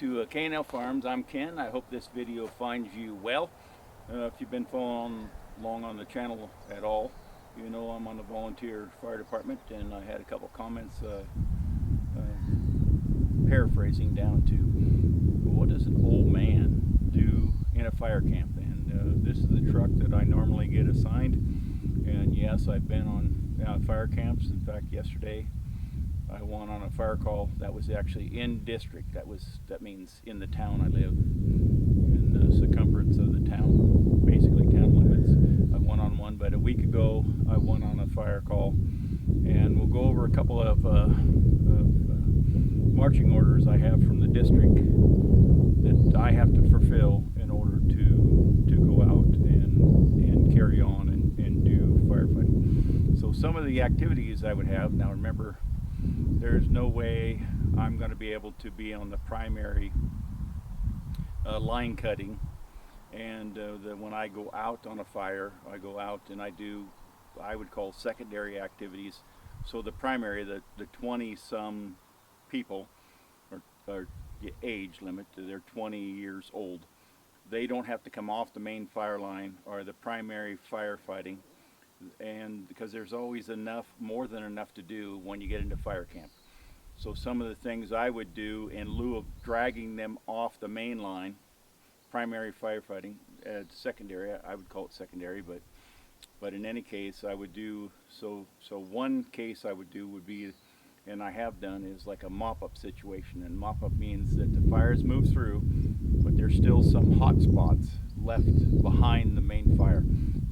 To K&L Farms. I'm Ken. I hope this video finds you well. If you've been following along on the channel at all, you know I'm on the volunteer fire department, and I had a couple comments paraphrasing down to what does an old man do in a fire camp. And this is the truck that I normally get assigned, and yes, I've been on fire camps. In fact, yesterday I went on a fire call that was actually in district. That means in the town I live, in the circumference of the town, basically town limits. I went on one, but a week ago I went on a fire call, and we'll go over a couple of marching orders I have from the district that I have to fulfill in order to go out and carry on and do firefighting. So some of the activities I would have, now remember, there's no way I'm going to be able to be on the primary line cutting, and when I go out on a fire, I go out and I do, I would call secondary activities. So the primary, the 20-some people, or the age limit, they're 20 years old. They don't have to come off the main fire line or the primary firefighting, and because there's always more than enough to do when you get into fire camp. So some of the things I would do in lieu of dragging them off the main line, primary firefighting, secondary, I would call it secondary, but in any case I would do, so one case I would do would be, and I have done, is like a mop-up situation. And mop-up means that the fires move through, but there's still some hot spots left behind the main fire.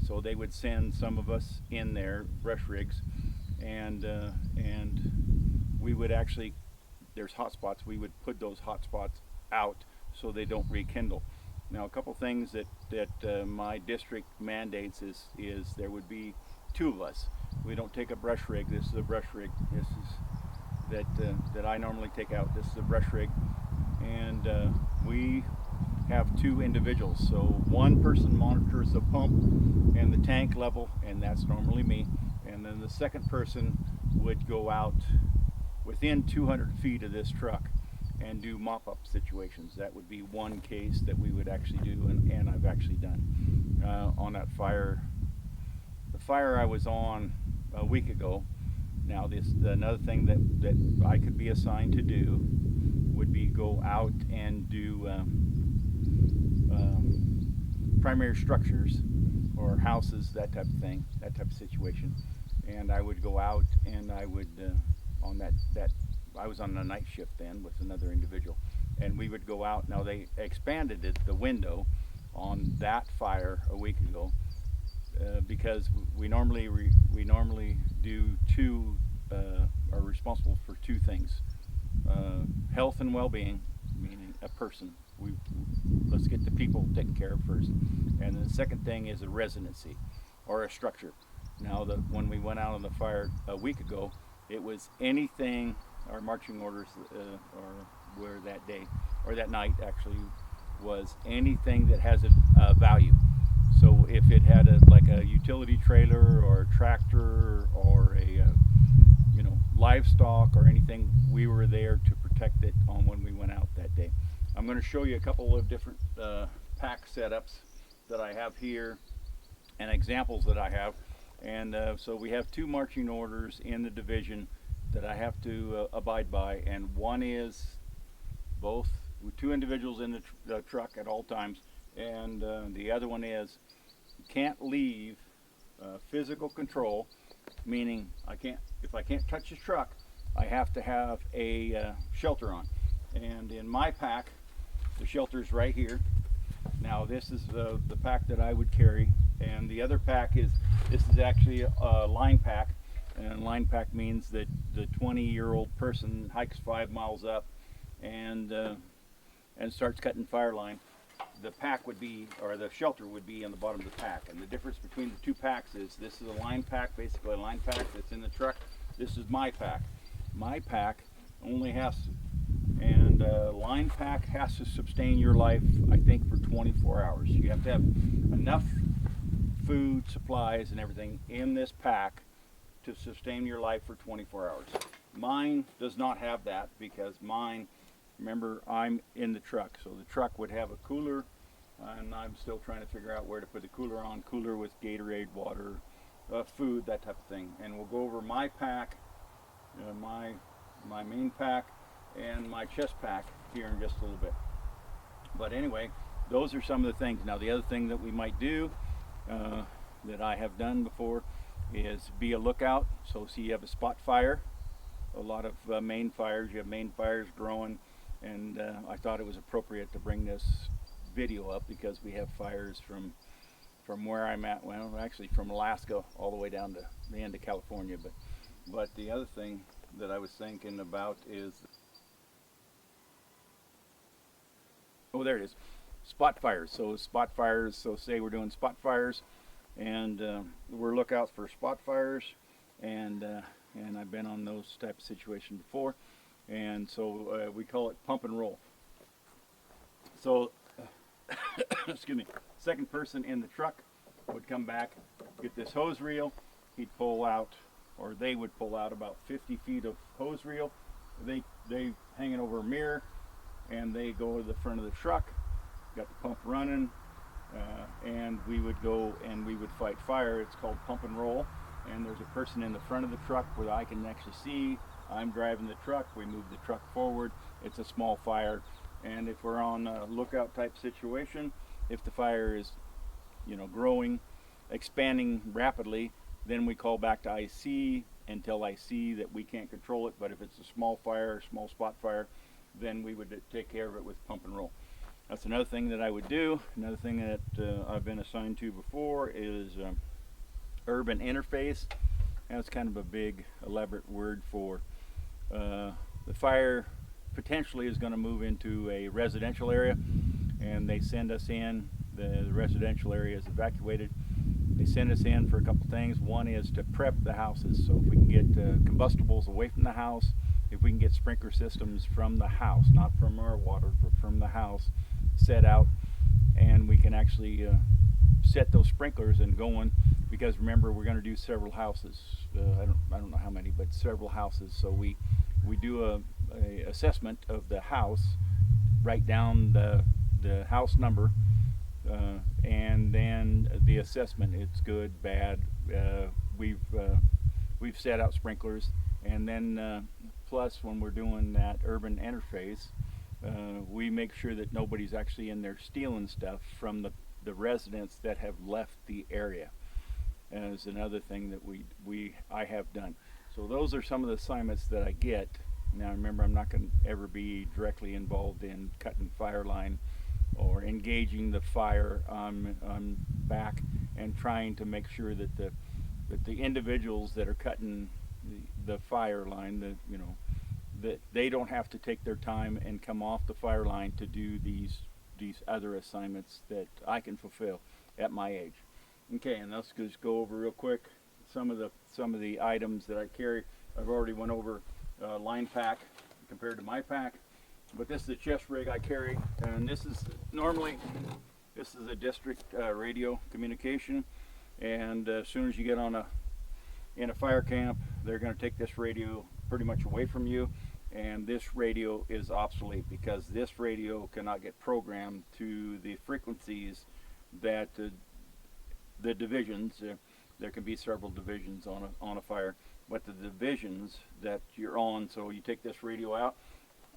So they would send some of us in there, brush rigs, and we would actually, there's hot spots, we would put those hot spots out so they don't rekindle. Now a couple things that my district mandates is there would be two of us. We don't take a brush rig. This is a brush rig. This is that I normally take out. This is a brush rig, and we have two individuals. So one person monitors the pump and the tank level, and that's normally me. And then the second person would go out within 200 feet of this truck and do mop-up situations. That would be one case that we would actually do, and I've actually done on that fire. The fire I was on a week ago. Now another thing that I could be assigned to do would be go out and do primary structures or houses, that type of thing, that type of situation. And I would go out and I would on that I was on a night shift then with another individual, and we would go out. Now they expanded the window on that fire a week ago because we normally do two, are responsible for two things: health and well-being, meaning a person. Let's get the people taken care of first, and then the second thing is a residency or a structure. Now when we went out on the fire a week ago, it was anything. Our marching orders were that day, or that night actually, was anything that has a value. So if it had like a utility trailer or a tractor or a livestock or anything, we were there to protect it on when we went out that day. I'm going to show you a couple of different pack setups that I have here and examples that I have. And so we have two marching orders in the division that I have to abide by, and one is both with two individuals in the truck at all times, and the other one is you can't leave physical control, meaning if I can't touch the truck, I have to have a shelter on. And in my pack, the shelter's right here. Now this is the pack that I would carry, and the other pack this is actually a line pack. And line pack means that the 20-year-old person hikes 5 miles up and starts cutting fire line. The pack would be, or the shelter would be on the bottom of the pack. And the difference between the two packs is this is a line pack, basically a line pack that's in the truck. This is my pack. My pack only has to, and line pack has to sustain your life, I think, for 24 hours. You have to have enough food, supplies, and everything in this pack to sustain your life for 24 hours. Mine does not have that because mine remember, I'm in the truck, so the truck would have a cooler, and I'm still trying to figure out where to put the cooler on. Cooler with Gatorade, water, food, that type of thing. And we'll go over my pack, my main pack, and my chest pack here in just a little bit. But anyway, those are some of the things. Now the other thing that we might do, that I have done before, is be a lookout. So see, you have a spot fire, a lot of main fires, you have main fires growing, and I thought it was appropriate to bring this video up because we have fires from where I'm at, well actually from Alaska all the way down to the end of California. But the other thing that I was thinking about is, oh there it is, spot fires. So spot fires, so say we're doing spot fires, and we're lookouts for spot fires, and I've been on those type of situations before, and so we call it pump and roll. So excuse me, second person in the truck would come back, get this hose reel, he'd pull out, or they would pull out about 50 feet of hose reel. They hang it over a mirror, and they go to the front of the truck, got the pump running, and we would go and we would fight fire. It's called pump and roll, and there's a person in the front of the truck where I can actually see. I'm driving the truck, we move the truck forward. It's a small fire, and if we're on a lookout type situation, if the fire is, you know, growing, expanding rapidly, then we call back to IC until I see that we can't control it. But if it's a small fire, small spot fire, then we would take care of it with pump and roll. That's another thing that I would do. Another thing that I've been assigned to before is urban interface. That's kind of a big elaborate word for the fire potentially is going to move into a residential area, and they send us in. The residential area is evacuated. They send us in for a couple things. One is to prep the houses, so if we can get combustibles away from the house, if we can get sprinkler systems from the house, not from our water, but from the house, set out, and we can actually set those sprinklers and going, because remember, we're going to do several houses. I don't know how many, but several houses. So we do a assessment of the house, write down the house number, and then the assessment. It's good, bad. We've set out sprinklers, and then plus when we're doing that urban interface, we make sure that nobody's actually in there stealing stuff from the residents that have left the area. Is another thing that I have done. So those are some of the assignments that I get. Now remember, I'm not going to ever be directly involved in cutting fire line or engaging the fire. I'm back and trying to make sure that the individuals that are cutting the fire line, that they don't have to take their time and come off the fire line to do these other assignments that I can fulfill at my age. Okay, and let's just go over real quick some of the items that I carry. I've already went over line pack compared to my pack, but this is the chest rig I carry, and this is a district radio communication, and as soon as you get in a fire camp, they're going to take this radio pretty much away from you, and this radio is obsolete because this radio cannot get programmed to the frequencies that the divisions, there can be several divisions on a fire, but the divisions that you're on, so you take this radio out,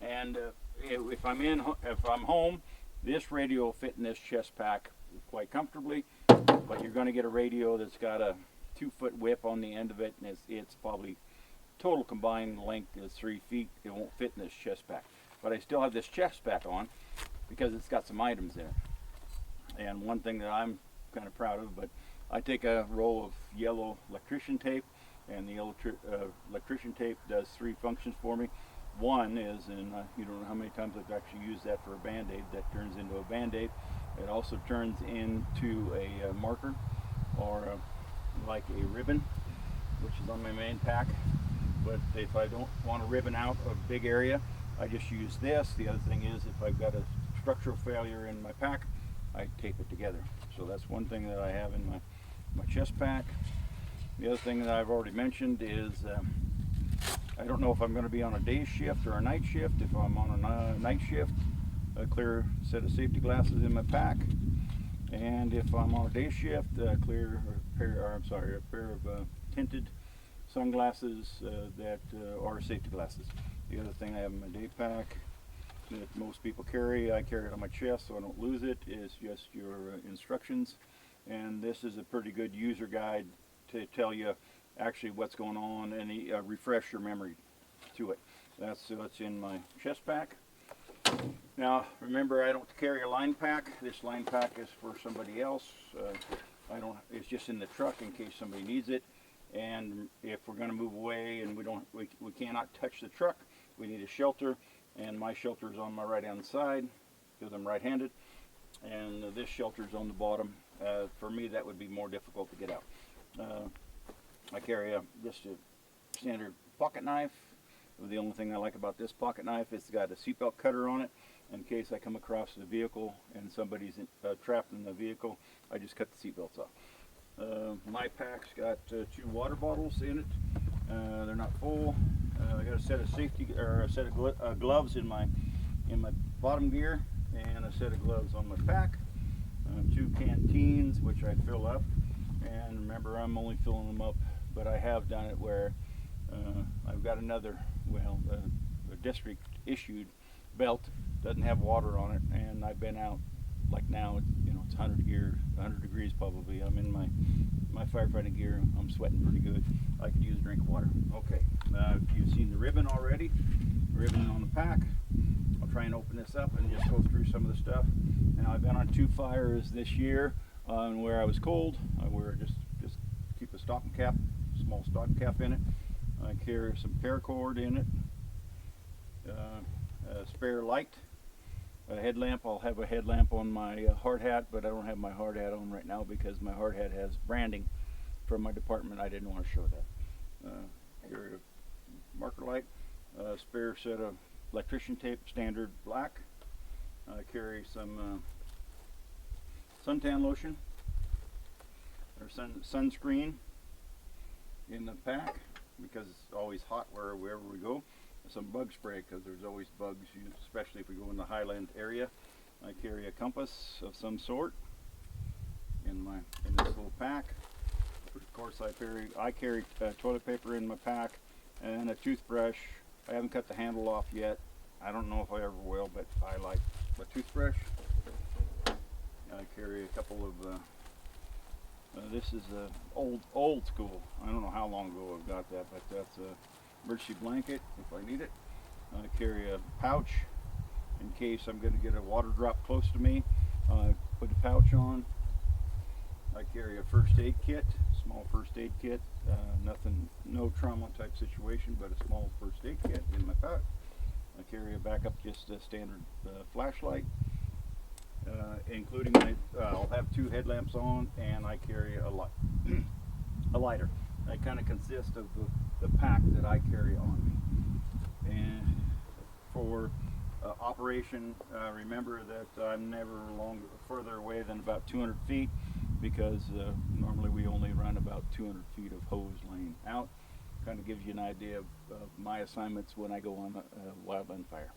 and if I'm home, this radio will fit in this chest pack quite comfortably, but you're going to get a radio that's got a 2-foot whip on the end of it, and it's probably total combined length is 3 feet. It won't fit in this chest pack, but I still have this chest pack on because it's got some items in it. And one thing that I'm kind of proud of, but I take a roll of yellow electrician tape, and the electrician tape does 3 functions for me. One is, and you don't know how many times I've actually used that for a band-aid, that turns into a band-aid. It also turns into a marker, or like a ribbon, which is on my main pack. But if I don't want a ribbon out of a big area, I just use this. The other thing is, if I've got a structural failure in my pack, I tape it together. So that's one thing that I have in my chest pack. The other thing that I've already mentioned is I don't know if I'm going to be on a day shift or a night shift. If I'm on a night shift, a clear set of safety glasses in my pack. And if I'm on a day shift, a pair of tinted sunglasses that are safety glasses. The other thing I have in my day pack that most people carry, I carry it on my chest so I don't lose it, is just your instructions. And this is a pretty good user guide to tell you actually what's going on and refresh your memory to it. That's what's in my chest pack. Now remember, I don't carry a line pack. This line pack is for somebody else. It's just in the truck in case somebody needs it. And if we're going to move away and we cannot touch the truck, we need a shelter. And my shelter is on my right hand side because I'm right-handed. And this shelter is on the bottom. For me, that would be more difficult to get out. I carry just a standard pocket knife. The only thing I like about this pocket knife is it's got a seatbelt cutter on it. In case I come across the vehicle and somebody's trapped in the vehicle, I just cut the seatbelts off. My pack's got 2 water bottles in it. They're not full. I got a set of gloves in my bottom gear, and a set of gloves on my pack. 2 canteens which I fill up, and remember, I'm only filling them up, but I have done it where I've got another, a district issued belt, doesn't have water on it, and I've been out, like now, it's 100 degrees probably. I'm in my firefighting gear. I'm sweating pretty good. I could use a drink of water. Okay, you've seen the ribbon already. Ribbon on the pack. I'll try and open this up and just go through some of the stuff. Now, I've been on 2 fires this year where I was cold. I wear just keep a stocking cap, small stocking cap in it. I carry some paracord in it. A spare light. A headlamp. I'll have a headlamp on my hard hat, but I don't have my hard hat on right now because my hard hat has branding from my department. I didn't want to show that. Carry a marker light. A spare set of electrician tape, standard black. I carry some suntan lotion or sunscreen in the pack because it's always hot wherever we go. Some bug spray because there's always bugs, especially if we go in the highland area. I carry a compass of some sort in this little pack. Of course, I carry toilet paper in my pack and a toothbrush. I haven't cut the handle off yet. I don't know if I ever will, but I like a toothbrush. I carry a couple of this is old school. I don't know how long ago I've got that, but that's a emergency blanket if I need it. I carry a pouch in case I'm going to get a water drop close to me. Put the pouch on. I carry a first aid kit, small first aid kit. No trauma type situation, but a small first aid kit in my pouch. I carry a backup, just a standard flashlight, including I'll have 2 headlamps on, and I carry a lighter. That kind of consists of the pack that I carry on me. And for operation, remember that I'm never further away than about 200 feet because normally we only run about 200 feet of hose laying out. Kind of gives you an idea of my assignments when I go on a wildland fire.